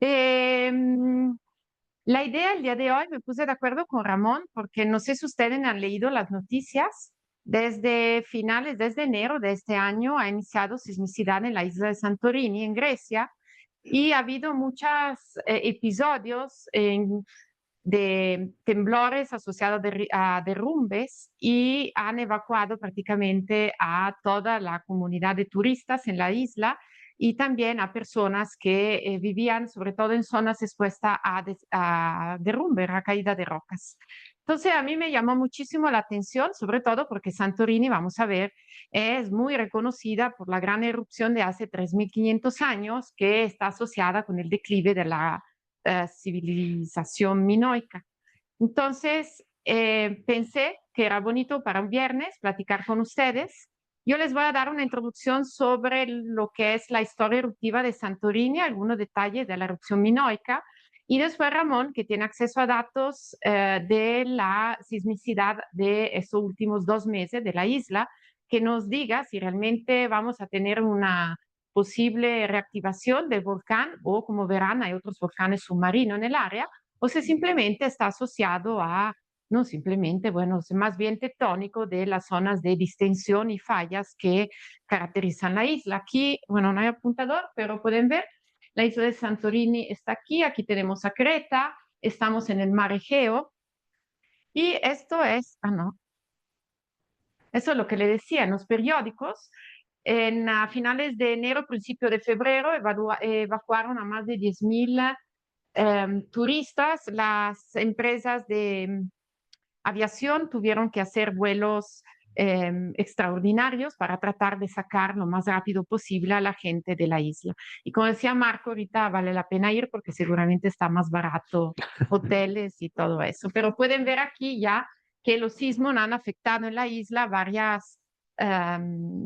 Em, la idea el día de hoy me puse de acuerdo con Ramón porque no sé si ustedes han leído las noticias. Desde finales, desde enero de este año ha iniciado sismicidad en la isla de Santorini, en Grecia, y ha habido muchos episodios de temblores asociados a derrumbes y han evacuado prácticamente a toda la comunidad de turistas en la isla y también a personas que vivían sobre todo en zonas expuestas a derrumbe, a caída de rocas. Entonces a mí me llamó muchísimo la atención, sobre todo porque Santorini, vamos a ver, es muy reconocida por la gran erupción de hace 3.500 años que está asociada con el declive de la civilización minoica. Entonces, pensé que era bonito para un viernes platicar con ustedes. Yo les voy a dar una introducción sobre lo que es la historia eruptiva de Santorini, algunos detalles de la erupción minoica, y después Ramón, que tiene acceso a datos de la sismicidad de estos últimos 2 meses de la isla, que nos diga si realmente vamos a tener una posible reactivación del volcán o, como verán, hay otros volcanes submarinos en el área, o si simplemente está asociado a, no simplemente, bueno, más bien tectónico de las zonas de distensión y fallas que caracterizan la isla. Aquí, bueno, no hay apuntador, pero pueden ver, la isla de Santorini está aquí, aquí tenemos a Creta, estamos en el mar Egeo, y esto es, no, eso es lo que le decía en los periódicos. A finales de enero, principio de febrero, evacuaron a más de 10.000 turistas. Las empresas de aviación tuvieron que hacer vuelos extraordinarios para tratar de sacar lo más rápido posible a la gente de la isla. Y como decía Marco, ahorita vale la pena ir porque seguramente está más barato hoteles y todo eso. Pero pueden ver aquí ya que los sismos han afectado en la isla varias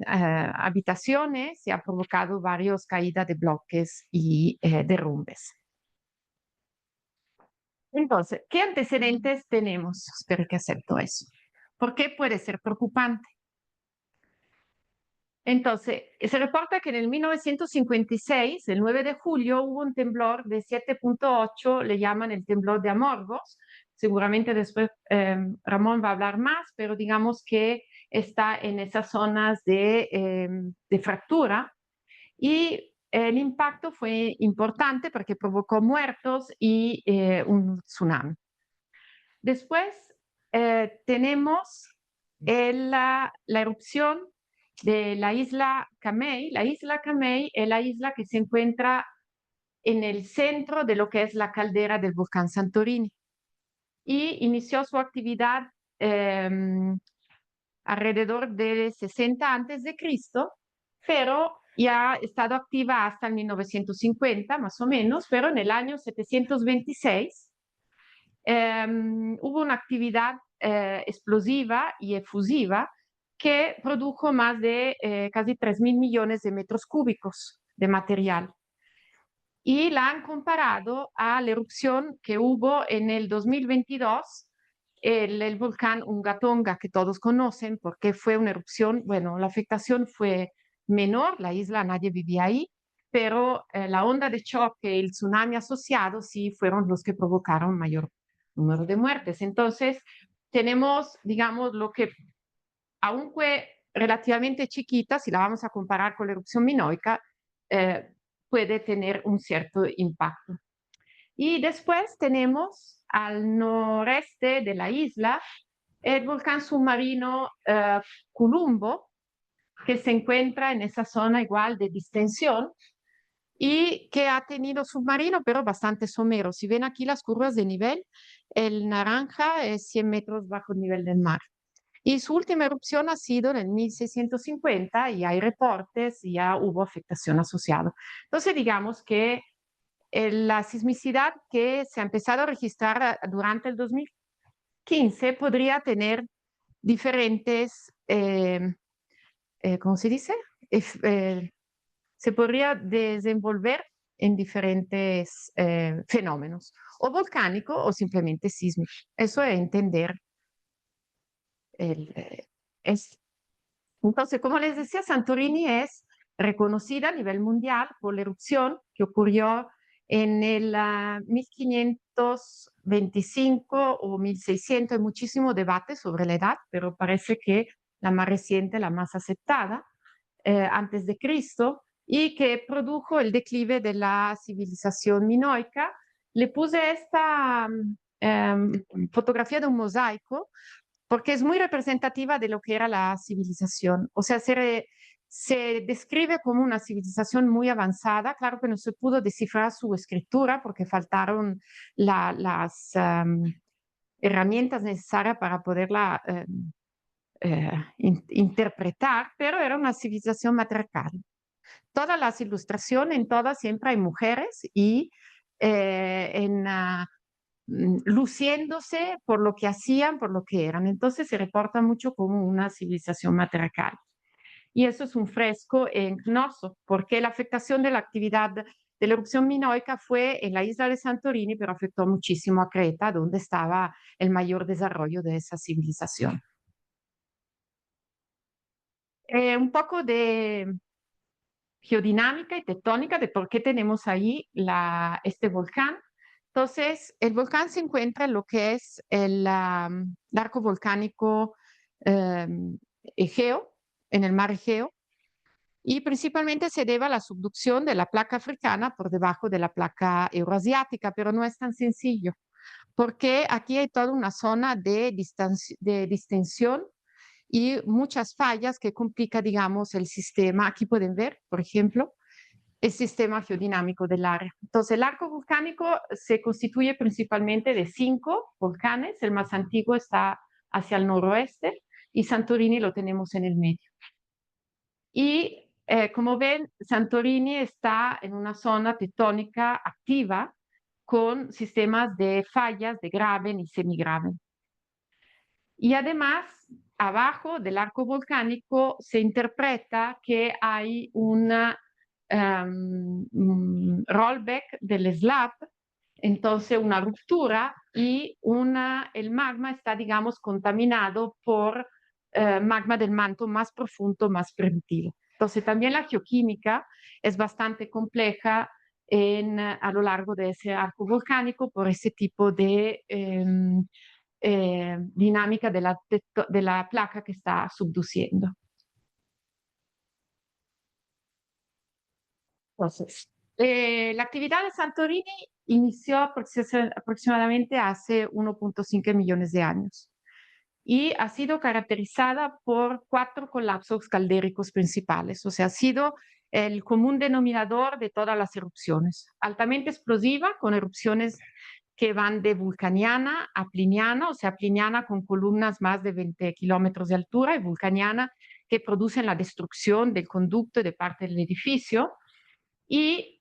habitaciones y ha provocado varias caídas de bloques y derrumbes. Entonces, ¿qué antecedentes tenemos? Espero que acepto eso. ¿Por qué puede ser preocupante? Entonces, se reporta que en el 1956, el 9 de julio, hubo un temblor de 7.8, le llaman el temblor de Amorgos. Seguramente después Ramón va a hablar más, pero digamos que está en esas zonas de fractura. Y el impacto fue importante porque provocó muertos y un tsunami. Después tenemos la erupción de la isla Camey. La isla Camey es la isla que se encuentra en el centro de lo que es la caldera del volcán Santorini. Y inició su actividad eh, alrededor de 60 antes de Cristo, pero ya ha estado activa hasta el 1950, más o menos, pero en el año 726 hubo una actividad explosiva y efusiva que produjo más de casi 3.000 millones de metros cúbicos de material. Y la han comparado a la erupción que hubo en el 2022, el volcán Unga Tonga, que todos conocen porque fue una erupción, bueno, la afectación fue menor, la isla nadie vivía ahí, pero la onda de choque y el tsunami asociado sí fueron los que provocaron mayor número de muertes. Entonces, tenemos, digamos, lo que, aunque relativamente chiquita, si la vamos a comparar con la erupción minoica, eh, puede tener un cierto impacto. Y después tenemos al noreste de la isla el volcán submarino Columbo, que se encuentra en esa zona igual de distensión y que ha tenido submarino, pero bastante somero. Si ven aquí las curvas de nivel, el naranja es 100 metros bajo el nivel del mar. Y su última erupción ha sido en el 1650 y hay reportes y ya hubo afectación asociada. Entonces, digamos que la sismicidad que se ha empezado a registrar durante el 2015 podría tener diferentes, ¿cómo se dice? Se podría desenvolver en diferentes fenómenos, o volcánico o simplemente sísmico. Eso es entender el, es. Entonces, como les decía, Santorini es reconocida a nivel mundial por la erupción que ocurrió en el 1525 o 1600. Hay muchísimo debate sobre la edad, pero parece que la más reciente, la más aceptada, antes de Cristo, y que produjo el declive de la civilización minoica. Le puse esta fotografía de un mosaico porque es muy representativa de lo que era la civilización. O sea, se describe como una civilización muy avanzada. Claro que no se pudo descifrar su escritura porque faltaron las herramientas necesarias para poderla interpretar, pero era una civilización matriarcal. Todas las ilustraciones, en todas siempre hay mujeres y luciéndose por lo que hacían, por lo que eran. Entonces se reporta mucho como una civilización matriarcal. Y eso es un fresco en Cnoso, porque la afectación de la actividad de la erupción minoica fue en la isla de Santorini, pero afectó muchísimo a Creta, donde estaba el mayor desarrollo de esa civilización. Un poco de geodinámica y tectónica de por qué tenemos ahí este volcán. Entonces, el volcán se encuentra en lo que es el arco volcánico Egeo, en el mar Egeo, y principalmente se debe a la subducción de la placa africana por debajo de la placa euroasiática, pero no es tan sencillo, porque aquí hay toda una zona de distensión y muchas fallas que complica, digamos, el sistema. Aquí pueden ver, por ejemplo, el sistema geodinámico del área. Entonces, el arco volcánico se constituye principalmente de 5 volcanes. El más antiguo está hacia el noroeste y Santorini lo tenemos en el medio. Y como ven, Santorini está en una zona tectónica activa con sistemas de fallas de graben y semigraben. Y además, abajo del arco volcánico se interpreta que hay una rollback del slab, entonces una ruptura y el magma está, digamos, contaminado por magma del manto más profundo, más primitivo. Entonces también la geoquímica es bastante compleja a lo largo de ese arco volcánico por ese tipo de dinámica de la placa que está subduciendo. Entonces, la actividad de Santorini inició aproximadamente hace 1.5 millones de años y ha sido caracterizada por 4 colapsos caldéricos principales, o sea, ha sido el común denominador de todas las erupciones, altamente explosiva, con erupciones que van de vulcaniana a pliniana, o sea, pliniana con columnas más de 20 kilómetros de altura y vulcaniana que producen la destrucción del conducto y de parte del edificio. Y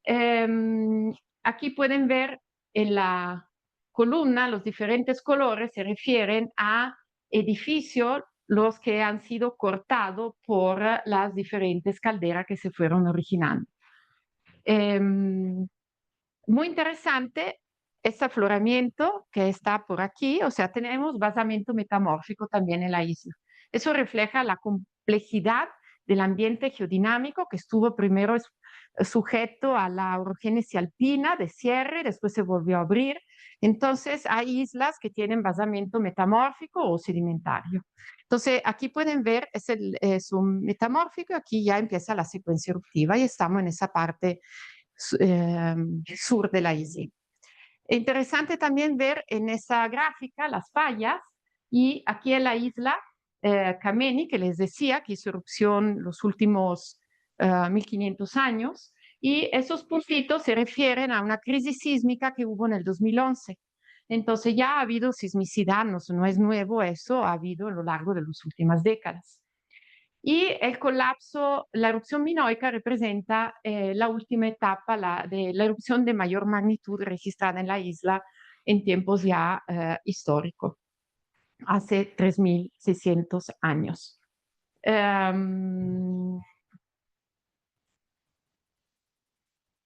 aquí pueden ver en la columna los diferentes colores se refieren a edificios los que han sido cortados por las diferentes calderas que se fueron originando. Muy interesante este afloramiento que está por aquí, o sea, tenemos basamento metamórfico también en la isla. Eso refleja la complejidad del ambiente geodinámico que estuvo primero sujeto a la orogénesis alpina de cierre, después se volvió a abrir. Entonces, hay islas que tienen basamento metamórfico o sedimentario. Entonces, aquí pueden ver, es un metamórfico, aquí ya empieza la secuencia eruptiva y estamos en esa parte sur de la isla. Interesante también ver en esa gráfica las fallas y aquí en la isla Kameni, que les decía que hizo erupción los últimos 1500 años, y esos puntitos se refieren a una crisis sísmica que hubo en el 2011. Entonces ya ha habido sismicidad, no es nuevo eso, ha habido a lo largo de las últimas décadas. Y el colapso, la erupción minoica representa la última etapa de la erupción de mayor magnitud registrada en la isla en tiempos ya históricos, hace 3600 años.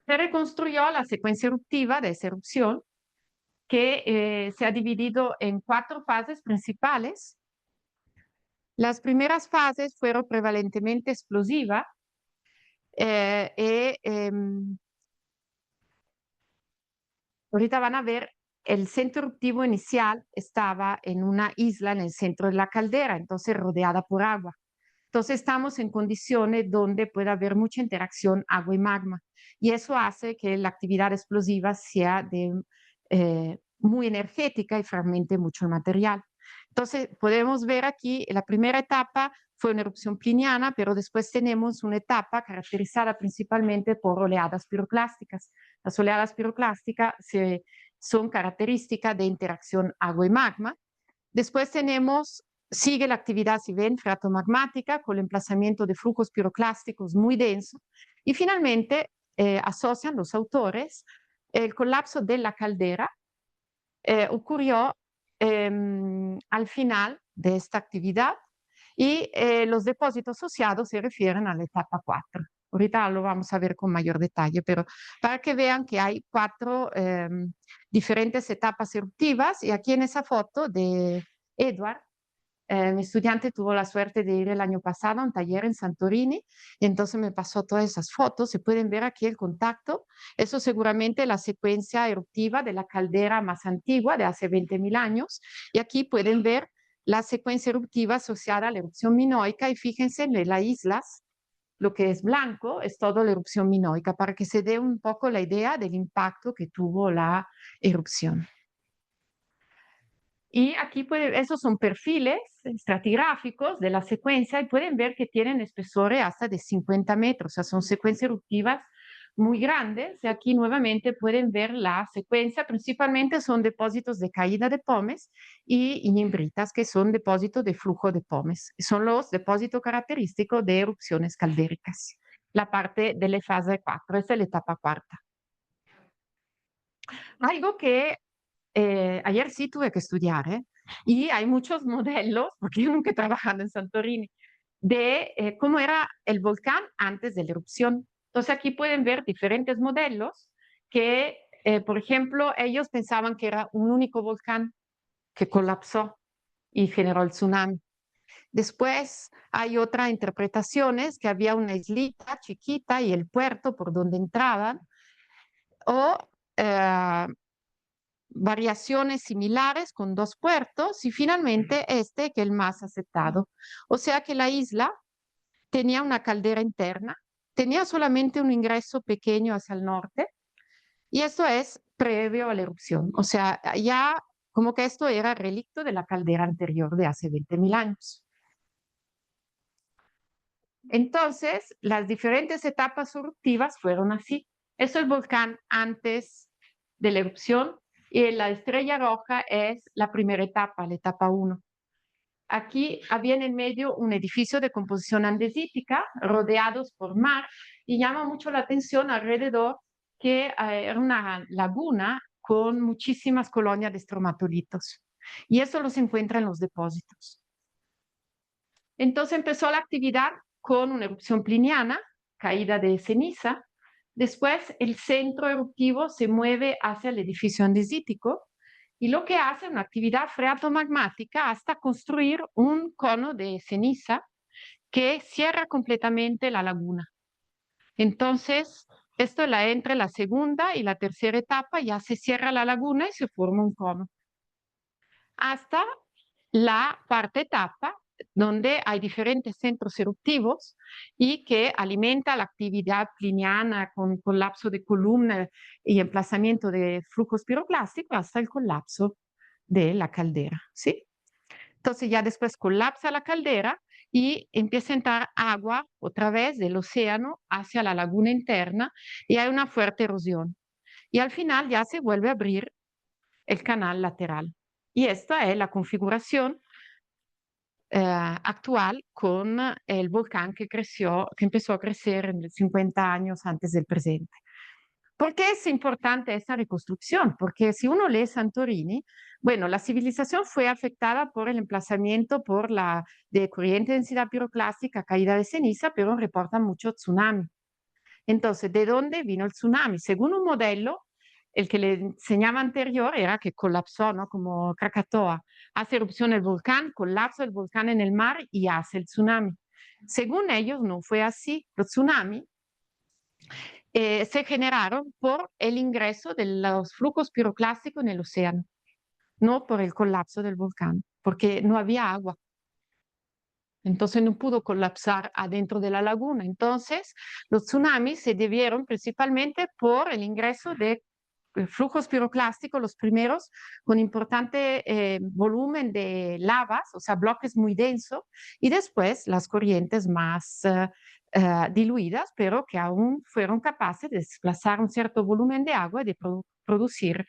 Se reconstruyó la secuencia eruptiva de esa erupción, que se ha dividido en 4 fases principales. Las primeras fases fueron prevalentemente explosivas. Eh, e, ehm, Ahorita van a ver, el centro eruptivo inicial estaba en una isla en el centro de la caldera, entonces rodeada por agua. Entonces estamos en condiciones donde puede haber mucha interacción agua y magma. Y eso hace que la actividad explosiva sea muy energética y fragmente mucho el material. Entonces podemos ver aquí, la primera etapa fue una erupción pliniana, pero después tenemos una etapa caracterizada principalmente por oleadas piroclásticas. Las oleadas piroclásticas son características de interacción agua y magma. Después sigue la actividad, si ven, freatomagmática con el emplazamiento de flujos piroclásticos muy densos. Y finalmente asocian los autores el colapso de la caldera ocurrió al final de esta actividad y los depósitos asociados se refieren a la etapa 4. Ahorita lo vamos a ver con mayor detalle, pero para que vean que hay 4 diferentes etapas eruptivas y aquí en esa foto de Edward, mi estudiante tuvo la suerte de ir el año pasado a un taller en Santorini y entonces me pasó todas esas fotos. Se pueden ver aquí el contacto. Eso seguramente la secuencia eruptiva de la caldera más antigua de hace 20.000 años. Y aquí pueden ver la secuencia eruptiva asociada a la erupción minoica y fíjense en las islas. Lo que es blanco es toda la erupción minoica para que se dé un poco la idea del impacto que tuvo la erupción. Y aquí esos son perfiles estratigráficos de la secuencia y pueden ver que tienen espesores hasta de 50 metros, o sea, son secuencias eruptivas muy grandes. Y aquí nuevamente pueden ver la secuencia, principalmente son depósitos de caída de pomes y ignimbritas, que son depósitos de flujo de pomes. Son los depósitos característicos de erupciones caldéricas. La parte de la fase 4, esta es la etapa cuarta. Algo que ayer sí tuve que estudiar, ¿eh? Y hay muchos modelos, porque yo nunca he trabajado en Santorini, de cómo era el volcán antes de la erupción. Entonces aquí pueden ver diferentes modelos que, por ejemplo, ellos pensaban que era un único volcán que colapsó y generó el tsunami. Después hay otras interpretaciones que había una islita chiquita y el puerto por donde entraban, o eh, variaciones similares con 2 puertos y finalmente este que es el más aceptado. O sea que la isla tenía una caldera interna, tenía solamente un ingreso pequeño hacia el norte y esto es previo a la erupción. O sea, ya como que esto era relicto de la caldera anterior de hace 20.000 años. Entonces, las diferentes etapas eruptivas fueron así. Esto es el volcán antes de la erupción y la estrella roja es la primera etapa, la etapa 1. Aquí había en el medio un edificio de composición andesítica rodeados por mar y llama mucho la atención alrededor que era una laguna con muchísimas colonias de estromatolitos. Y eso los encuentra en los depósitos. Entonces empezó la actividad con una erupción pliniana, caída de ceniza. Después el centro eruptivo se mueve hacia el edificio andesítico y lo que hace es una actividad freatomagmática hasta construir un cono de ceniza que cierra completamente la laguna. Entonces, esto es entre la segunda y la tercera etapa, ya se cierra la laguna y se forma un cono. Hasta la cuarta etapa, donde hay diferentes centros eruptivos y que alimenta la actividad pliniana con colapso de columna y emplazamiento de flujos piroclásticos hasta el colapso de la caldera, ¿sí? Entonces ya después colapsa la caldera y empieza a entrar agua otra vez del océano hacia la laguna interna y hay una fuerte erosión. Y al final ya se vuelve a abrir el canal lateral. Y esta es la configuración actual con el volcán que empezó a crecer en 50 años antes del presente. ¿Por qué es importante esta reconstrucción? Porque si uno lee Santorini, bueno, la civilización fue afectada por el emplazamiento por la de corriente densidad piroclástica, caída de ceniza, pero reportan mucho tsunami. Entonces, ¿de dónde vino el tsunami? Según un modelo, el que le enseñaba anterior era que colapsó, ¿no? Como Krakatoa. Hace erupción el volcán, colapsa el volcán en el mar y hace el tsunami. Según ellos, no fue así. Los tsunamis se generaron por el ingreso de los flujos piroclásticos en el océano, no por el colapso del volcán, porque no había agua. Entonces no pudo colapsar adentro de la laguna. Entonces los tsunamis se debieron principalmente por el ingreso de flujos piroclásticos, los primeros, con importante volumen de lavas, o sea, bloques muy densos, y después las corrientes más diluidas, pero que aún fueron capaces de desplazar un cierto volumen de agua y de producir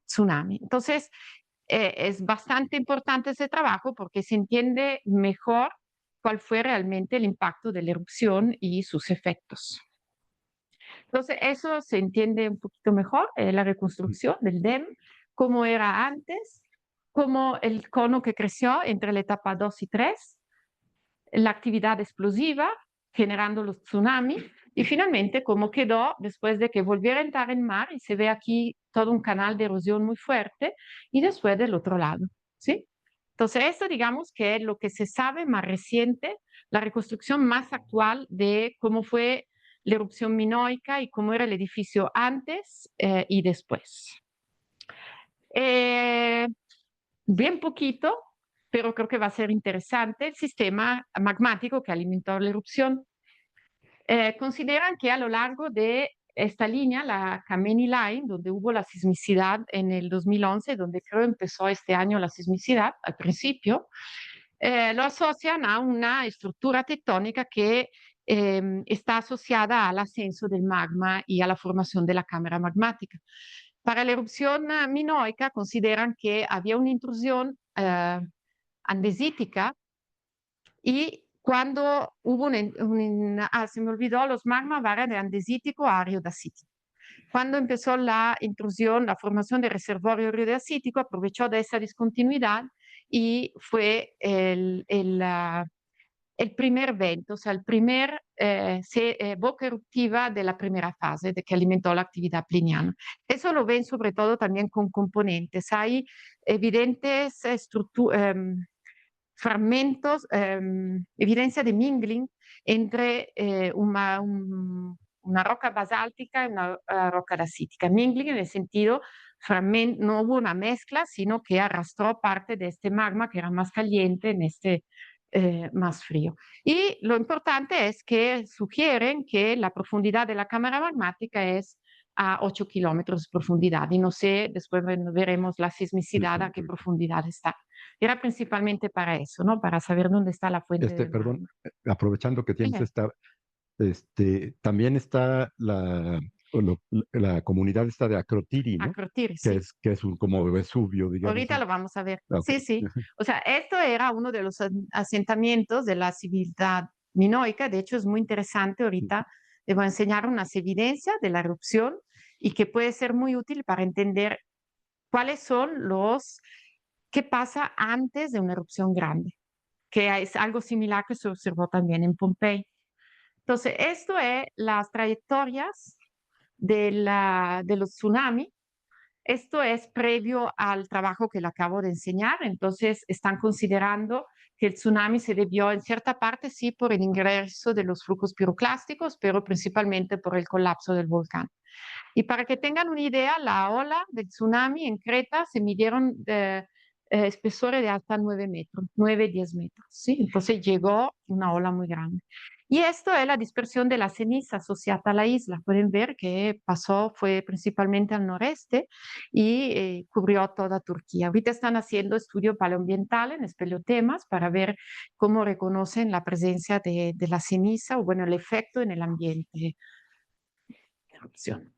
tsunami. Entonces, es bastante importante ese trabajo porque se entiende mejor cuál fue realmente el impacto de la erupción y sus efectos. Entonces, eso se entiende un poquito mejor, la reconstrucción del DEM, cómo era antes, cómo el cono que creció entre la etapa 2 y 3, la actividad explosiva generando los tsunamis y finalmente cómo quedó después de que volviera a entrar en mar y se ve aquí todo un canal de erosión muy fuerte y después del otro lado, ¿sí? Entonces, esto digamos que es lo que se sabe más reciente, la reconstrucción más actual de cómo fue la erupción minoica y cómo era el edificio antes y después. Bien poquito, pero creo que va a ser interesante el sistema magmático que alimentó la erupción. Consideran que a lo largo de esta línea, la Kameni Line, donde hubo la sismicidad en el 2011, donde creo empezó este año la sismicidad al principio, lo asocian a una estructura tectónica que está asociada al ascenso del magma y a la formación de la cámara magmática. Para la erupción minoica consideran que había una intrusión andesítica y cuando hubo se me olvidó, los magmas van de andesítico a ariodacítico. Cuando empezó la intrusión, la formación del reservorio ariodacítico, aprovechó de esa discontinuidad y fue el primer vento, o sea, el primer boca eruptiva de la primera fase de que alimentó la actividad pliniana. Eso lo ven sobre todo también con componentes. Hay evidentes fragmentos, evidencia de mingling entre una roca basáltica y una roca dacítica. Mingling en el sentido, no hubo una mezcla, sino que arrastró parte de este magma que era más caliente en este más frío. Y lo importante es que sugieren que la profundidad de la cámara magmática es a 8 kilómetros de profundidad. Y no sé, después veremos la sismicidad a qué profundidad está. Era principalmente para eso, ¿no? Para saber dónde está la fuente del Perdón, magma. aprovechando que tienes Eh, también está la comunidad esta de Akrotiri, ¿no? Akrotiri, sí. Que es un como Vesubio, digamos. Ahorita lo vamos a ver. Ah, ok. Sí, sí. O sea, esto era uno de los asentamientos de la civilidad minoica. De hecho, es muy interesante. Ahorita les voy a enseñar unas evidencias de la erupción y que puede ser muy útil para entender cuáles son qué pasa antes de una erupción grande, que es algo similar que se observó también en Pompey. Entonces, esto es las trayectorias de los tsunamis. Esto es previo al trabajo que le acabo de enseñar. Entonces, están considerando que el tsunami se debió en cierta parte, sí, por el ingreso de los flujos piroclásticos, pero principalmente por el colapso del volcán. Y para que tengan una idea, la ola del tsunami en Creta se midieron espesores de hasta 9 metros, 9, 10 metros, ¿sí? Entonces llegó una ola muy grande. Y esto es la dispersión de la ceniza asociada a la isla. Pueden ver que pasó, fue principalmente al noreste y cubrió toda Turquía. Ahorita están haciendo estudios paleoambientales en espeleotemas para ver cómo reconocen la presencia de la ceniza o, bueno, el efecto en el ambiente. Erupción.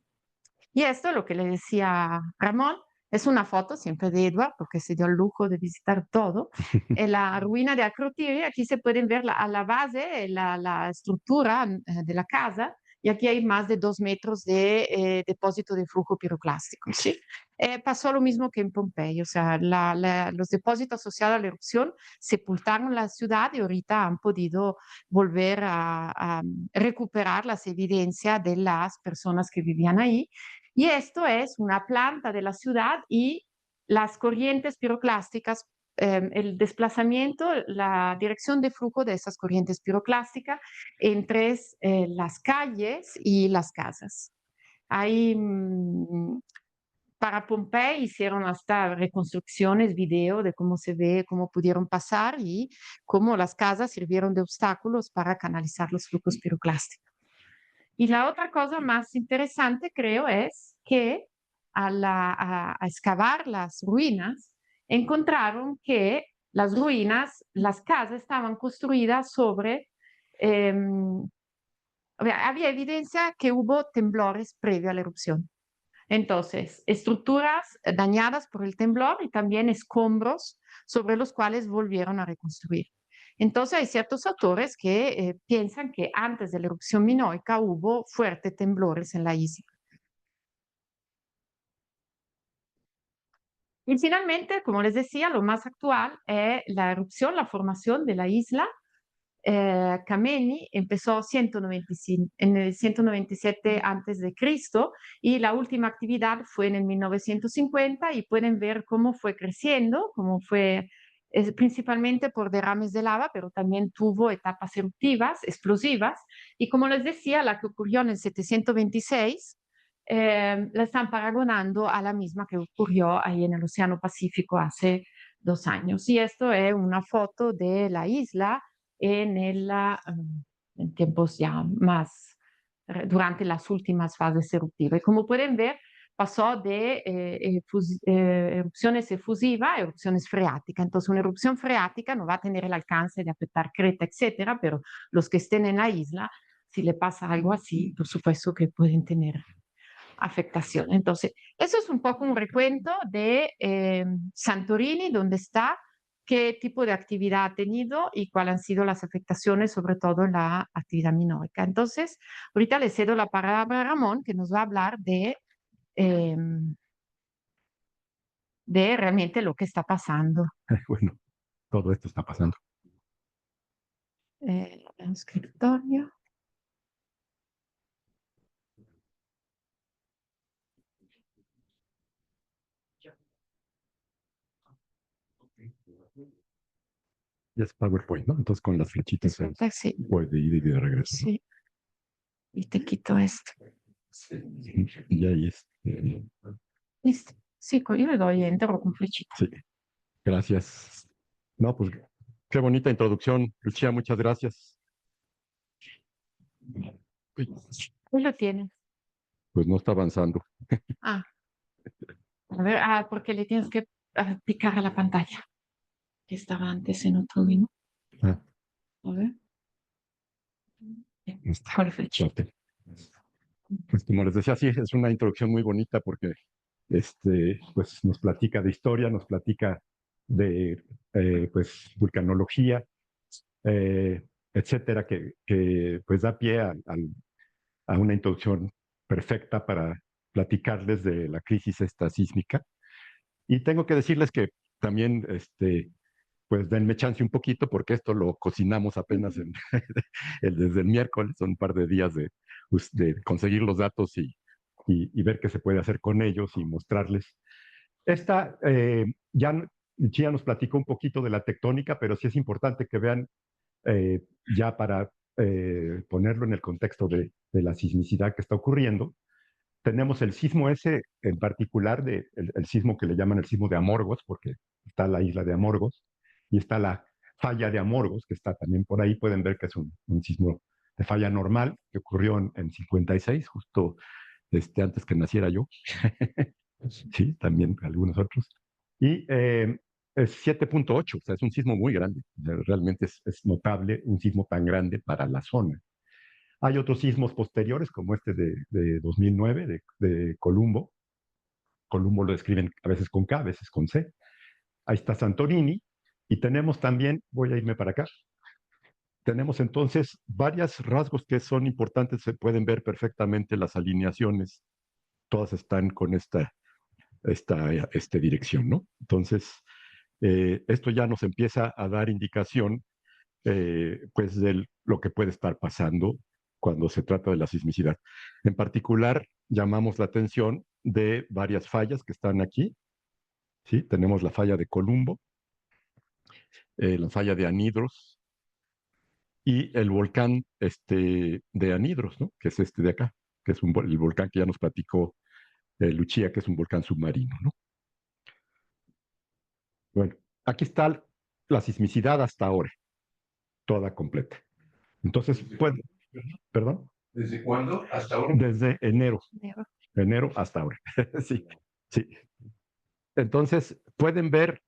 Y esto, lo que le decía Ramón, es una foto siempre de Edward, porque se dio el lujo de visitar todo. En la ruina de Akrotiri, aquí se pueden ver a la base, la estructura de la casa, y aquí hay más de 2 metros de depósito de flujo piroclástico. ¿Sí? Pasó lo mismo que en Pompeya, o sea, los depósitos asociados a la erupción sepultaron la ciudad y ahorita han podido volver a recuperar las evidencias de las personas que vivían ahí. Y esto es una planta de la ciudad y las corrientes piroclásticas el desplazamiento, la dirección de flujo de esas corrientes piroclásticas entre las calles y las casas. Hay, para Pompey hicieron hasta reconstrucciones, video de cómo se ve, cómo pudieron pasar y cómo las casas sirvieron de obstáculos para canalizar los flujos piroclásticos. Y la otra cosa más interesante, creo, es que a excavar las ruinas, encontraron que las ruinas, las casas estaban construidas sobre, había evidencia que hubo temblores previo a la erupción. Entonces, estructuras dañadas por el temblor y también escombros sobre los cuales volvieron a reconstruir. Entonces, hay ciertos autores que piensan que antes de la erupción minoica hubo fuertes temblores en la isla. Y finalmente, como les decía, lo más actual es la erupción, la formación de la isla. Kameni empezó 195, en el 197 antes de Cristo y la última actividad fue en el 1950 y pueden ver cómo fue creciendo, cómo fue principalmente por derrames de lava, pero también tuvo etapas eruptivas, explosivas, y como les decía, la que ocurrió en el 726 la están paragonando a la misma que ocurrió ahí en el Océano Pacífico hace 2 años. Y esto es una foto de la isla en tiempos ya más, durante las últimas fases eruptivas. Y como pueden ver, pasó de erupciones efusivas a erupciones freáticas. Entonces, una erupción freática no va a tener el alcance de afectar Creta, etcétera, pero los que estén en la isla, si le pasa algo así, por supuesto que pueden tener afectación. Entonces, eso es un poco un recuento de Santorini, dónde está, qué tipo de actividad ha tenido y cuáles han sido las afectaciones, sobre todo en la actividad minoica. Entonces, ahorita le cedo la palabra a Ramón, que nos va a hablar eh, de realmente lo que está pasando. Bueno, todo esto está pasando. El escritorio. Ya es PowerPoint, ¿no? Entonces con las flechitas se Sí, puede ir y de regreso, ¿no? sí. Y te quito esto. Y ahí es. Listo. Sí, yo le doy enter con flechita. Sí, gracias. No, pues qué bonita introducción, Lucía, muchas gracias. Uy, Ahí lo tienes. pues no está avanzando. Ah, a ver, porque le tienes que picar a la pantalla, que estaba antes en otro menú. Ah, A ver. está. Con la flechita. Suerte. Pues como les decía, sí, es una introducción muy bonita porque pues nos platica de historia, nos platica de pues vulcanología, eh, etcétera, que pues da pie a una introducción perfecta para platicarles de la crisis esta sísmica. Y tengo que decirles que también, pues denme chance un poquito porque esto lo cocinamos apenas desde el miércoles, son un par de días de conseguir los datos y ver qué se puede hacer con ellos y mostrarles. Esta, ya nos platicó un poquito de la tectónica, pero sí es importante que vean ya para ponerlo en el contexto de la sismicidad que está ocurriendo. Tenemos el sismo ese en particular, el sismo que le llaman el sismo de Amorgos, porque está la isla de Amorgos, y está la falla de Amorgos, que está también por ahí. Pueden ver que es un sismo de falla normal que ocurrió en 56, justo antes que naciera yo. Sí, también algunos otros. Y es 7.8, o sea, es un sismo muy grande. Realmente es notable un sismo tan grande para la zona. Hay otros sismos posteriores, como este de 2009, de Columbo. Columbo lo escriben a veces con K, a veces con C. Ahí está Santorini. Y tenemos también, voy a irme para acá, tenemos entonces varios rasgos que son importantes, se pueden ver perfectamente las alineaciones, todas están con esta dirección, ¿no? Entonces, esto ya nos empieza a dar indicación, pues, de lo que puede estar pasando cuando se trata de la sismicidad. En particular, llamamos la atención de varias fallas que están aquí, ¿sí? Tenemos la falla de Columbo, la falla de Anhidros y el volcán de Anhidros, ¿no? Que es este de acá, que es el volcán que ya nos platicó Lucía, que es un volcán submarino, ¿no? Bueno, aquí está la sismicidad hasta ahora, toda completa. Entonces, pues, perdón. ¿Desde cuándo hasta ahora? Desde enero, enero hasta ahora. Sí, sí. Entonces, pueden ver,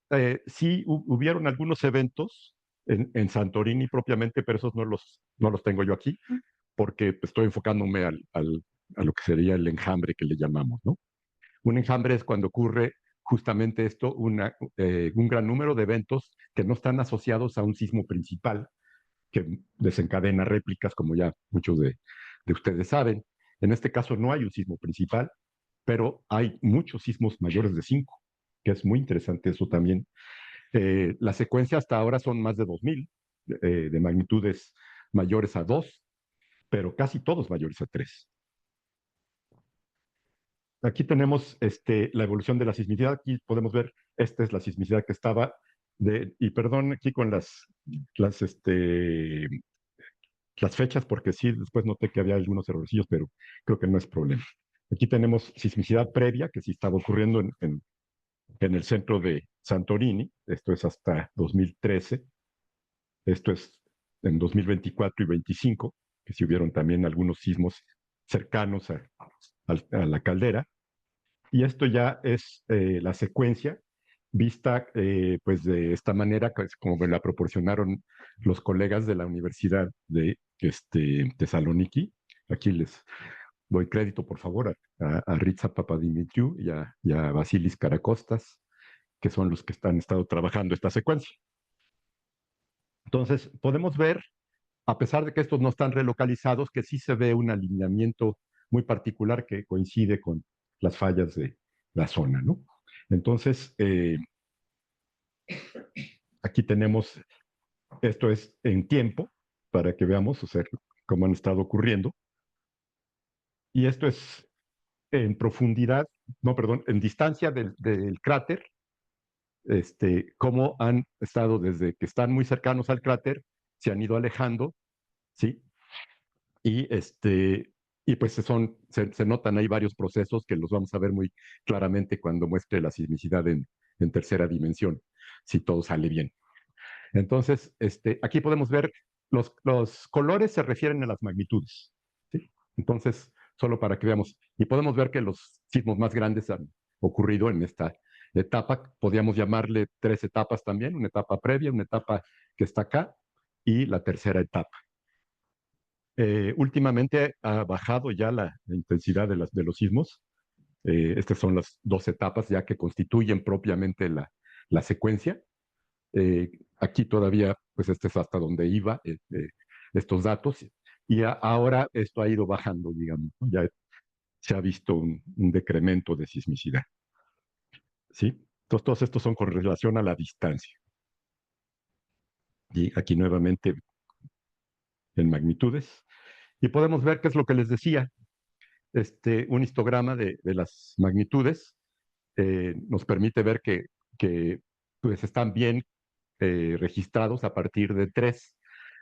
sí hubieron algunos eventos en Santorini propiamente, pero esos no los tengo yo aquí, porque estoy enfocándome a lo que sería el enjambre que le llamamos, ¿no? Un enjambre es cuando ocurre justamente esto, un gran número de eventos que no están asociados a un sismo principal que desencadena réplicas, como ya muchos de ustedes saben. En este caso no hay un sismo principal, pero hay muchos sismos mayores de 5, que es muy interesante eso también. La secuencia hasta ahora son más de 2000, de magnitudes mayores a 2, pero casi todos mayores a 3. Aquí tenemos la evolución de la sismicidad. Aquí podemos ver, esta es la sismicidad que estaba y perdón aquí con las, las fechas, porque sí, después noté que había algunos errorcillos, pero creo que no es problema. Aquí tenemos sismicidad previa, que sí estaba ocurriendo en el centro de Santorini. Esto es hasta 2013. Esto es en 2024 y 25, que sí hubieron también algunos sismos cercanos a la caldera. Y esto ya es la secuencia vista pues de esta manera, como me la proporcionaron los colegas de la Universidad de Tesaloniki. Aquí les doy crédito, por favor, a Ritza Papadimitriou y a Vasilis Karakostas, que son los que han estado trabajando esta secuencia. Entonces, podemos ver, a pesar de que estos no están relocalizados, que sí se ve un alineamiento muy particular que coincide con las fallas de la zona, ¿no? Entonces, aquí tenemos, esto es en tiempo, para que veamos, o sea, cómo han estado ocurriendo. Y esto es en profundidad, no, perdón, en distancia del cráter, cómo han estado desde que están muy cercanos al cráter, se han ido alejando, ¿sí? Y, y pues se notan ahí varios procesos que los vamos a ver muy claramente cuando muestre la sismicidad en tercera dimensión, si todo sale bien. Entonces, aquí podemos ver, los colores se refieren a las magnitudes, ¿sí? Entonces, solo para que veamos, y podemos ver que los sismos más grandes han ocurrido en esta etapa. Podríamos llamarle 3 etapas también, una etapa previa, una etapa que está acá, y la tercera etapa. Últimamente ha bajado ya la intensidad de los sismos. Estas son las 2 etapas ya que constituyen propiamente la secuencia. Aquí todavía, pues este es hasta donde iba estos datos, y ahora esto ha ido bajando, digamos, ¿no? Ya se ha visto un decremento de sismicidad, ¿sí? Entonces, todos estos son con relación a la distancia. Y aquí nuevamente en magnitudes. Y podemos ver qué es lo que les decía, un histograma de las magnitudes nos permite ver que pues están bien registrados a partir de 3.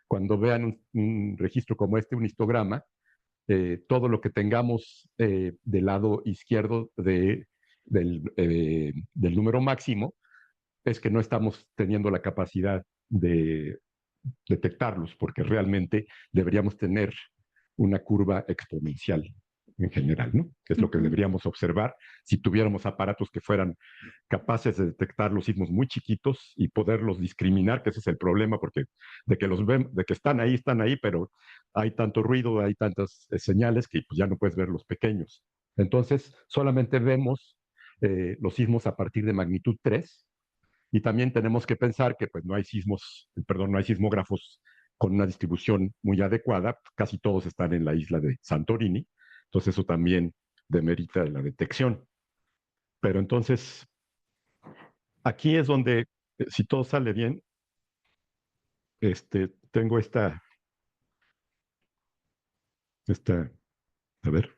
Cuando vean un registro como un histograma, todo lo que tengamos del lado izquierdo del número máximo es que no estamos teniendo la capacidad de detectarlos, porque realmente deberíamos tener una curva exponencial en general, ¿no? Que es lo que deberíamos observar si tuviéramos aparatos que fueran capaces de detectar los sismos muy chiquitos y poderlos discriminar, que ese es el problema, porque de que están ahí, pero hay tanto ruido, hay tantas señales que pues, ya no puedes ver los pequeños. Entonces, solamente vemos los sismos a partir de magnitud 3, y también tenemos que pensar que pues, no hay sismógrafos con una distribución muy adecuada. Casi todos están en la isla de Santorini. Entonces eso también demerita la detección. Pero entonces, aquí es donde, si todo sale bien, tengo a ver,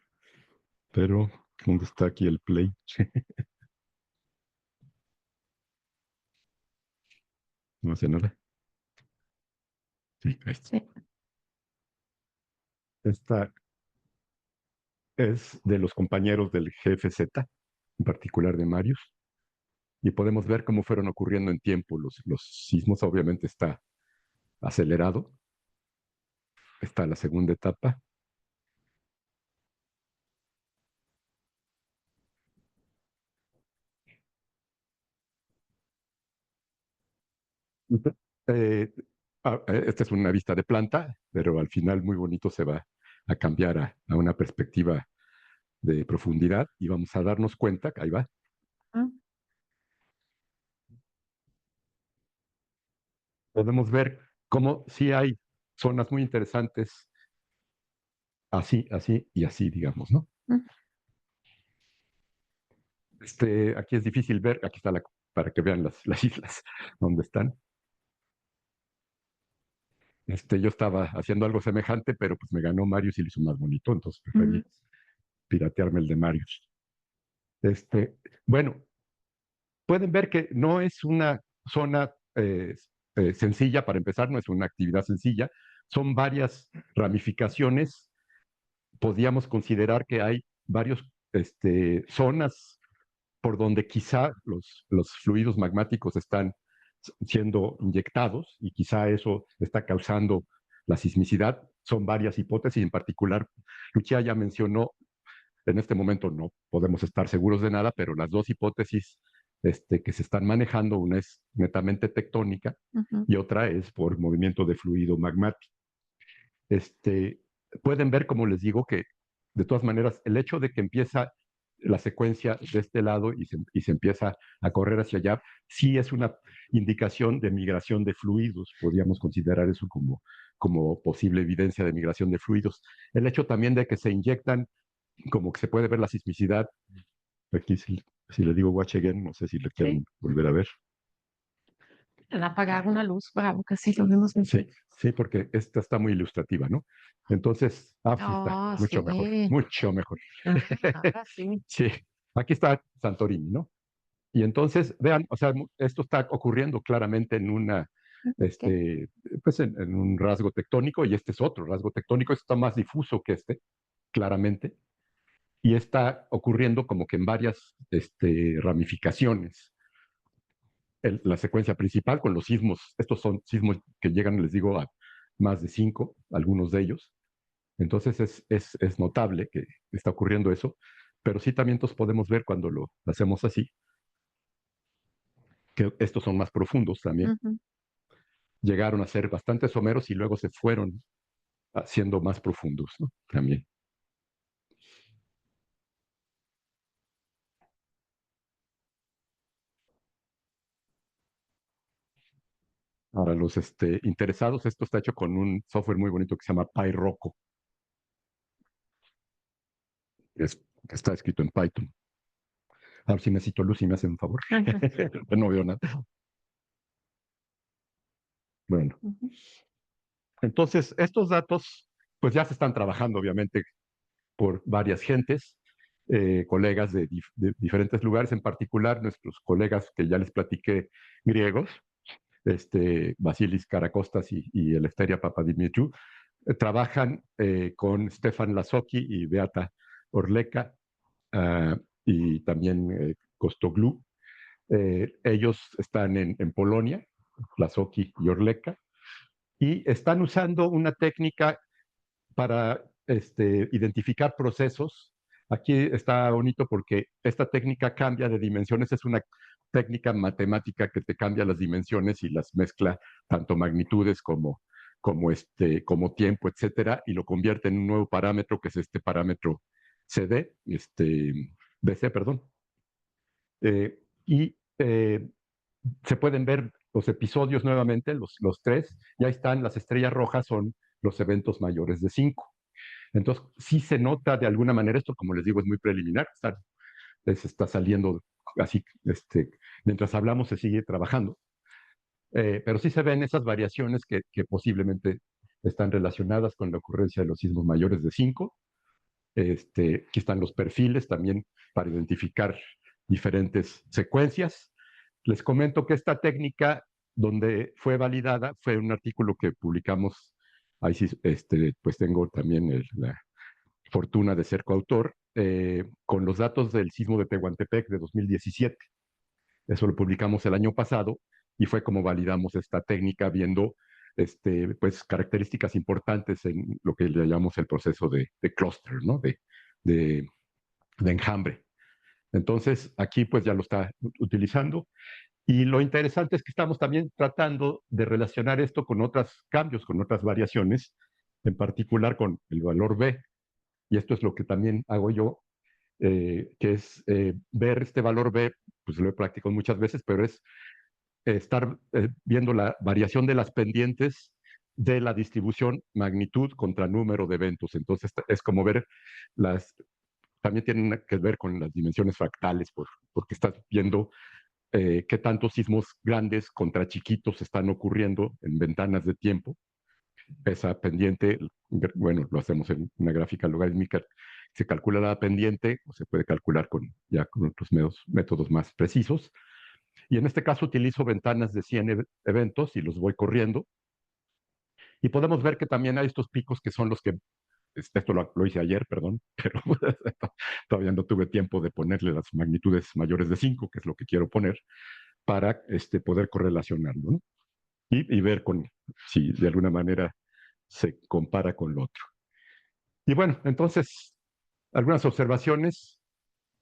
pero, ¿dónde está aquí el play? No hace nada. Sí, Sí. esta es de los compañeros del GFZ, en particular de Marius, y podemos ver cómo fueron ocurriendo en tiempo los sismos. Obviamente está acelerado, está la segunda etapa. Eh, Esta es una vista de planta, pero al final muy bonito se va a cambiar a una perspectiva de profundidad y vamos a darnos cuenta, ahí va, Ah, podemos ver cómo sí hay zonas muy interesantes, así, así y así, digamos, ¿no? mm, Aquí es difícil ver, aquí está para que vean las islas donde están. Yo estaba haciendo algo semejante, pero pues me ganó Marius y lo hizo más bonito, entonces mm, preferí piratearme el de Marius. Bueno, pueden ver que no es una zona sencilla para empezar, no es una actividad sencilla, son varias ramificaciones. Podríamos considerar que hay varias zonas por donde quizá los fluidos magmáticos están siendo inyectados y quizá eso está causando la sismicidad. Son varias hipótesis, en particular, Lucia ya mencionó, en este momento no podemos estar seguros de nada, pero las dos hipótesis que se están manejando, una es netamente tectónica ujú, y otra es por movimiento de fluido magmático. Este, Pueden ver, como les digo, que de todas maneras el hecho de que empieza la secuencia de este lado y se empieza a correr hacia allá, sí es una indicación de migración de fluidos. Podríamos considerar eso como posible evidencia de migración de fluidos. El hecho también de que se inyectan, como que se puede ver la sismicidad. Aquí si le digo watch again, no sé si le sí. quieren volver a ver. Al apagar una luz, bravo, que sí lo vemos mejor. Sí, sí, porque esta está muy ilustrativa, ¿no? Entonces, sí está, Oh, mucho mejor, sí. mucho mejor. Ah, ahora sí. Sí, aquí está Santorini, ¿no? Y entonces, vean, o sea, esto está ocurriendo claramente en Ok. pues en un rasgo tectónico, y este es otro rasgo tectónico, este está más difuso que claramente, y está ocurriendo como que en varias ramificaciones. La secuencia principal con los sismos, estos son sismos que llegan, les digo, a más de 5, algunos de ellos. Entonces es notable que está ocurriendo eso, pero sí también podemos ver cuando lo hacemos así, que estos son más profundos también. Ujú. Llegaron a ser bastante someros y luego se fueron haciendo más profundos, ¿no? También. Para los interesados, esto está hecho con un software muy bonito que se llama PyRocco. Está escrito en Python. A ver si necesito luz y me hacen un favor. Ajá. No veo nada. Bueno, Ujú. entonces estos datos pues ya se están trabajando obviamente por varias gentes, colegas de diferentes lugares, en particular nuestros colegas que ya les platiqué griegos, Vasilis Karakostas y Eleftheria Papadimitriou, trabajan con Stefan Lasocki y Beata Orleka y también Kostoglu. Ellos están en Polonia, Lasocki y Orleka, y están usando una técnica para identificar procesos. Aquí está bonito porque esta técnica cambia de dimensiones, es una técnica matemática que te cambia las dimensiones y las mezcla tanto magnitudes como tiempo, etcétera, y lo convierte en un nuevo parámetro que es este parámetro CD, BC, perdón. Y se pueden ver los episodios nuevamente, los tres, y ahí están, las estrellas rojas son los eventos mayores de 5. Entonces, sí se nota de alguna manera, esto como les digo es muy preliminar, está saliendo así, mientras hablamos se sigue trabajando, pero sí se ven esas variaciones que posiblemente están relacionadas con la ocurrencia de los sismos mayores de 5. Aquí están los perfiles también para identificar diferentes secuencias. Les comento que esta técnica donde fue validada, fue un artículo que publicamos, ahí sí, pues tengo también la fortuna de ser coautor, con los datos del sismo de Tehuantepec de 2017. Eso lo publicamos el año pasado y fue como validamos esta técnica viendo pues, características importantes en lo que le llamamos el proceso de clúster, ¿no? De, de enjambre. Entonces, aquí pues ya lo está utilizando. Y lo interesante es que estamos también tratando de relacionar esto con otros cambios, con otras variaciones, en particular con el valor B. Y esto es lo que también hago yo, que es ver este valor B, pues lo he practicado muchas veces, pero es estar viendo la variación de las pendientes de la distribución magnitud contra número de eventos. Entonces es como ver las, también tienen que ver con las dimensiones fractales, porque estás viendo qué tantos sismos grandes contra chiquitos están ocurriendo en ventanas de tiempo. Esa pendiente, bueno, lo hacemos en una gráfica logarítmica, se calcula la pendiente, o se puede calcular ya con otros métodos más precisos. Y en este caso utilizo ventanas de 100 eventos y los voy corriendo. Y podemos ver que también hay estos picos que son los que, esto lo hice ayer, perdón, pero todavía no tuve tiempo de ponerle las magnitudes mayores de 5, que es lo que quiero poner, para poder correlacionarlo, ¿no? Y ver si de alguna manera se compara con lo otro. Y bueno, entonces, algunas observaciones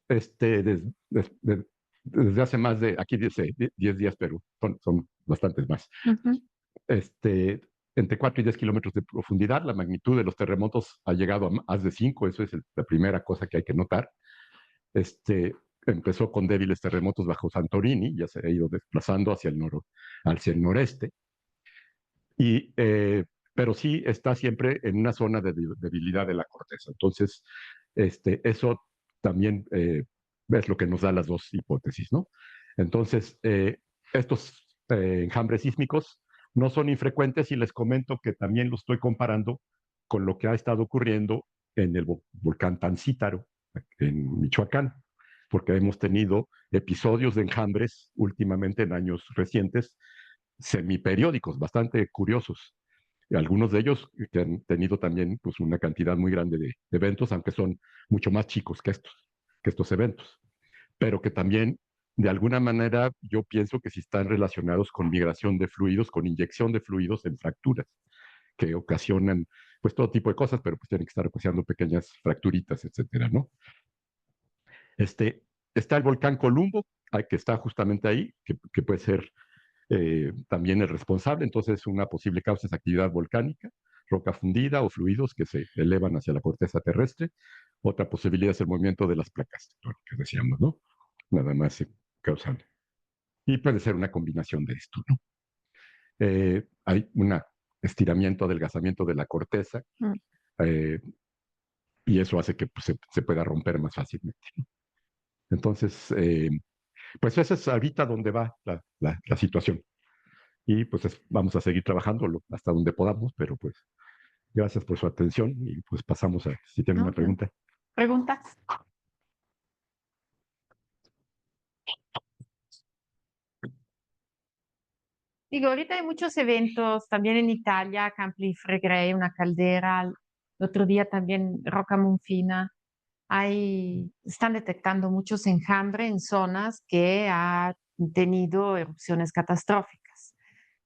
desde hace más de, aquí dice 10 días, pero son bastantes más. Ujú. Entre 4 y 10 kilómetros de profundidad, la magnitud de los terremotos ha llegado a más de 5, eso es la primera cosa que hay que notar. Empezó con débiles terremotos bajo Santorini, ya se ha ido desplazando hacia el noreste, pero sí está siempre en una zona de debilidad de la corteza. Entonces, eso también es lo que nos da las dos hipótesis, ¿no? Entonces, estos enjambres sísmicos no son infrecuentes y les comento que también lo estoy comparando con lo que ha estado ocurriendo en el volcán Tancítaro, en Michoacán, porque hemos tenido episodios de enjambres últimamente en años recientes, semiperiódicos, bastante curiosos. Y algunos de ellos que han tenido también pues, una cantidad muy grande de eventos, aunque son mucho más chicos que estos eventos, pero que también de alguna manera yo pienso que sí están relacionados con migración de fluidos, con inyección de fluidos en fracturas, que ocasionan pues todo tipo de cosas, pero pues tienen que estar ocasionando pequeñas fracturitas, etcétera, ¿no? Está el volcán Columbo, que está justamente ahí, que puede ser también el responsable. Entonces, una posible causa es actividad volcánica, roca fundida o fluidos que se elevan hacia la corteza terrestre. Otra posibilidad es el movimiento de las placas tectónicas, decíamos, ¿no? Nada más se causan. Y puede ser una combinación de esto, ¿no? Hay un estiramiento, adelgazamiento de la corteza, Mm. eh, y eso hace que pues, se pueda romper más fácilmente, ¿no? Entonces, pues esa es ahorita donde va la situación. Y pues vamos a seguir trabajándolo hasta donde podamos, pero pues gracias por su atención y pues pasamos a si tienen una No, no. pregunta. ¿Preguntas? Digo, ahorita hay muchos eventos, también en Italia, Campi Flegrei, una caldera, el otro día también Rocca Monfina. Están detectando muchos enjambres en zonas que han tenido erupciones catastróficas.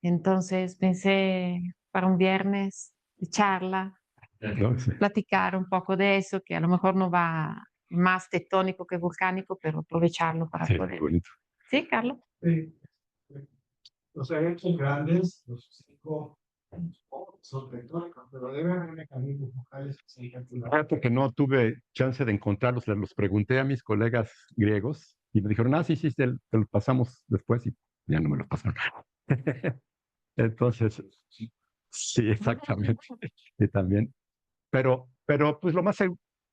Entonces pensé para un viernes de charla, ¿No? Sí. platicar un poco de eso, que a lo mejor no va más tectónico que volcánico, pero aprovecharlo para Sí, poder. bonito. ¿Sí, Carlos? Sí. Los eventos grandes, los 5 son tectónicos, pero debe haber mecanismos locales que se calculan. Porque no tuve chance de encontrarlos, los pregunté a mis colegas griegos y me dijeron, sí, sí, te los pasamos después y ya no me los pasaron. Entonces, sí, exactamente. Y también, pero pues lo más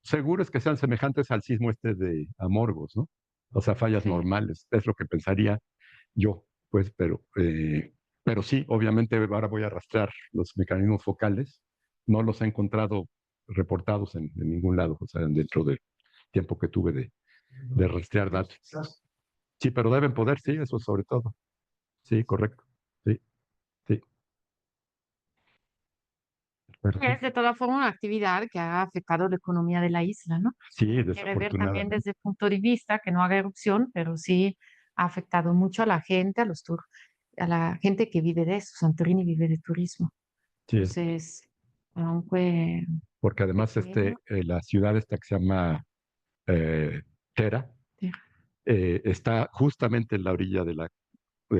seguro es que sean semejantes al sismo de Amorgos, ¿no? O sea, fallas Sí. normales, es lo que pensaría yo, pues, pero sí, obviamente ahora voy a rastrear los mecanismos focales, no los he encontrado reportados en ningún lado, o sea, dentro del tiempo que tuve de rastrear datos. Sí, pero deben poder, sí, eso sobre todo. Sí, correcto. Sí. Pero Es de todas formas una actividad que ha afectado la economía de la isla, ¿no? sí, Quiere ver también desafortunadamente. desde el punto de vista que no haga erupción, pero sí ha afectado mucho a la gente, a la gente que vive de eso. Santorini vive de turismo. Sí, Entonces, aunque porque además pequeño, la ciudad esta que se llama Tera sí. está justamente en la orilla de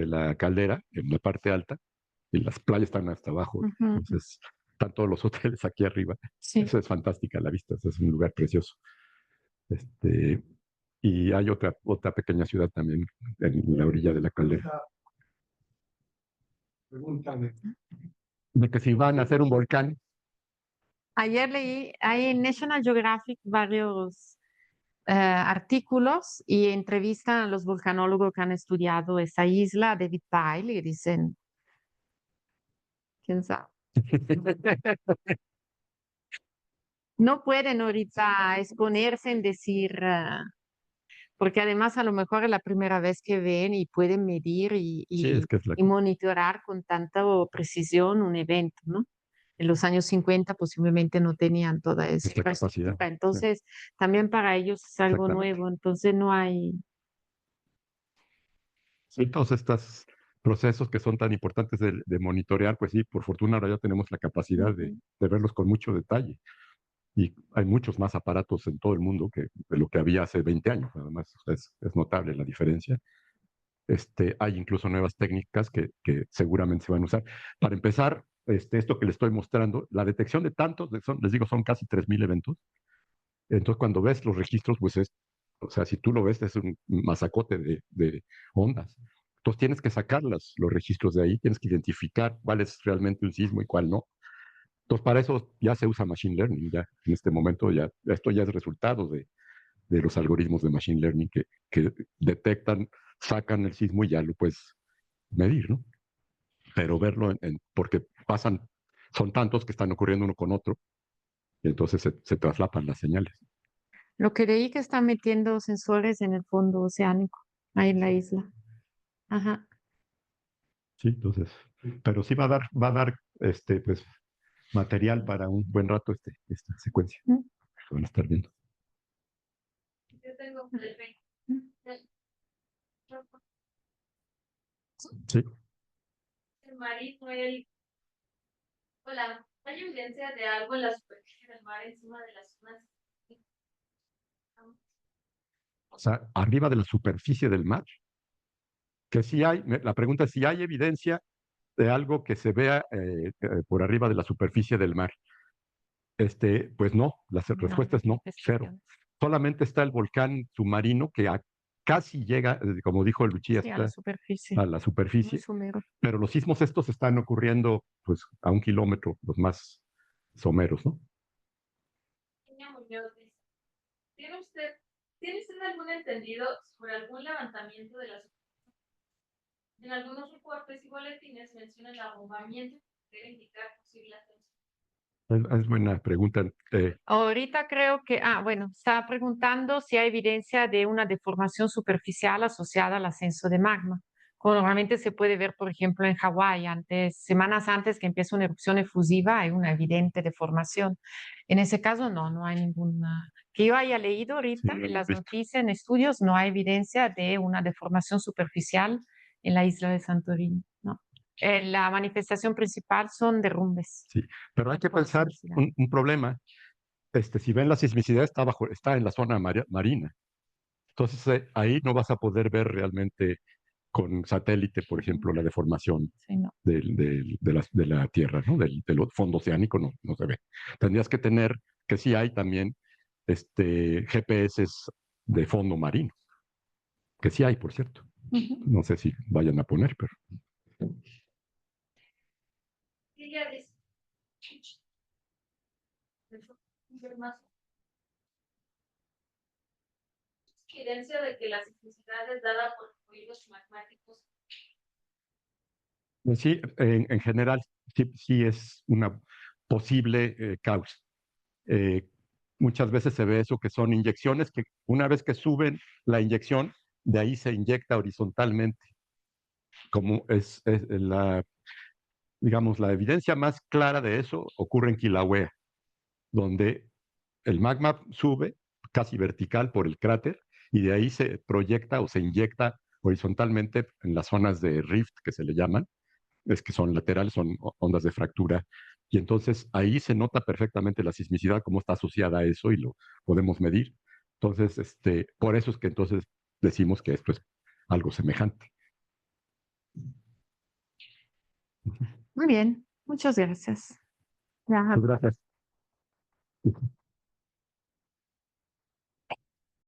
la caldera, en la parte alta, y las playas están hasta abajo. Ujú, Entonces, están todos los hoteles aquí arriba. sí. Eso es fantástica la vista, es un lugar precioso. Este, y hay otra pequeña ciudad también en la orilla de la caldera. Pregúntame. De que si van a hacer un volcán, Ayer leí, hay en National Geographic varios artículos y entrevistan a los volcanólogos que han estudiado esa isla, David Pyle, y dicen, quién sabe. No pueden ahorita exponerse en decir, porque además a lo mejor es la primera vez que ven y pueden medir sí, es que es y monitorar con tanta precisión un evento, ¿no? En los años 50 posiblemente no tenían toda esa esta capacidad. infraestructura, Sí, entonces también para ellos es algo exactamente. nuevo, entonces no hay... Sí, todos estos procesos que son tan importantes de monitorear, pues sí, por fortuna ahora ya tenemos la capacidad Ujú. de verlos con mucho detalle. Y hay muchos más aparatos en todo el mundo que de lo que había hace 20 años, nada más. O sea, es notable la diferencia. Hay incluso nuevas técnicas que seguramente se van a usar. Para empezar, esto que les estoy mostrando, la detección de tantos, les digo, son casi 3.000 eventos. Entonces, cuando ves los registros, pues o sea, si tú lo ves, es un masacote de ondas. Entonces, tienes que sacar los registros de ahí, tienes que identificar cuál es realmente un sismo y cuál no. Entonces, para eso ya se usa Machine Learning, ya en este momento esto ya es resultado de los algoritmos de Machine Learning que detectan, sacan el sismo y ya lo puedes medir, ¿no? Pero verlo, porque son tantos que están ocurriendo uno con otro, y entonces se traslapan las señales. Lo que leí que están metiendo sensores en el fondo oceánico, ahí en la isla. Ajá. Sí, entonces, pero sí va a dar pues, material para un buen rato esta secuencia. Mm. Que van a estar viendo. Yo tengo Sí. el marino, hola, ¿hay evidencia de algo en la superficie del mar encima de las zonas? O sea, arriba de la superficie del mar, que sí hay, la pregunta es si hay evidencia de algo que se vea por arriba de la superficie del mar. Pues no, la No hay respuesta es no, cero. manifestaciones. Solamente está el volcán submarino que casi llega, como dijo el Luchí, Sí, a la hasta superficie, a la muy superficie, somero. pero los sismos estos están ocurriendo pues a 1 kilómetro, los más someros, ¿no? Niña Muñoz dice, ¿tiene usted, ¿tiene usted algún entendido sobre algún levantamiento de las superficie? En algunos reportes y boletines mencionan el abombamiento que puede indicar posible ascenso. Es buena pregunta. Ahorita creo que, bueno, estaba preguntando si hay evidencia de una deformación superficial asociada al ascenso de magma. Como normalmente se puede ver, por ejemplo, en Hawái, semanas antes que empiece una erupción efusiva, hay una evidente deformación. En ese caso, no, no hay ninguna. Que yo haya leído Sí, ahorita lo en hemos las visto. noticias, en estudios, no hay evidencia de una deformación superficial en la isla de Santorini, ¿no? La manifestación principal son derrumbes. Sí, pero hay que por pensar sismicidad. un problema. Si ven la sismicidad está en la zona marina. Entonces ahí no vas a poder ver realmente con satélite, por ejemplo, la deformación Sí, no. de la Tierra, ¿no? Del fondo oceánico no se ve. Tendrías que tener, que sí hay también, GPS de fondo marino, que sí hay, por cierto. Ujú. No sé si vayan a poner, pero Ella dice, evidencia de que la sismicidad es dada por fluidos magmáticos. sí, en general, sí es una posible causa. Eh, Muchas veces se ve eso que son inyecciones que una vez que suben la inyección, de ahí se inyecta horizontalmente, como digamos, la evidencia más clara de eso ocurre en Kilauea, donde el magma sube casi vertical por el cráter y de ahí se proyecta o se inyecta horizontalmente en las zonas de rift que se le llaman, es que son laterales, son ondas de fractura. Y entonces ahí se nota perfectamente la sismicidad, cómo está asociada a eso y lo podemos medir. Entonces, por eso es que entonces decimos que esto es algo semejante. Muy bien, muchas gracias. Ya. Muchas gracias.